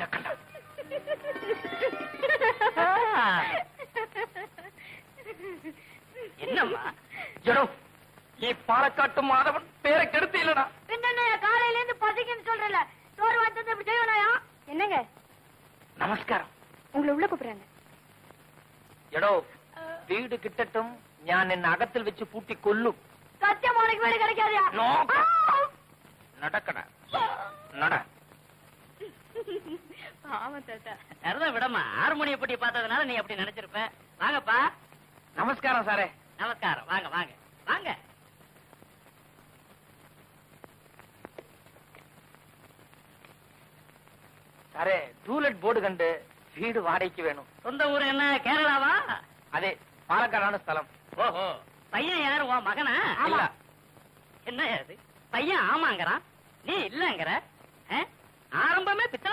ನಕ್ಕಲ್ಲ என்னம்மா ஜடோ ಈ பாலக்காட்டு மாதவன் பேரை கெடுத்து இல்லடா. என்னண்ணா காலையில இருந்து பசிக்குன்னு சொல்றல சோறு வாட்டது இப்படி செய்யணும்யா? என்னங்க நமஸ்காரம். உங்களை உள்ள கூப்பிடுறாங்க. എടോ വീട് കിട്ടട്ടും ഞാൻ എന്നെ അകത്തിൽ വെച്ച് പൂട്ടി കൊല്ലും. சத்தியம் உனக்கு வீடு கிடைக்காதயா? നടക്കട நட. ஆமா தாத்தா. சரதா விடமா ஹார்மோனிய பட்டி பார்த்ததுனால நீ அப்படி நினைச்சிருப்ப. வாங்கப்பா. நமஸ்காரம் சாரே. நமஸ்காரம். வாங்க வாங்க வாங்க. സാറേ ടൂലറ്റ് ബോർഡ് കണ്ട് വീട് വാടകയ്ക്ക് വേണം. சொந்த ஊர் என்ன கேரளாவா? അതെ പാലക്കാടാണ് സ്ഥലം. ஓஹோ பையன் யாரு உன் மகனா? இல்ல. என்ன அது பையன் ஆமாங்கறான் நீ இல்லங்கற? ஆரம்பமே பித்தளை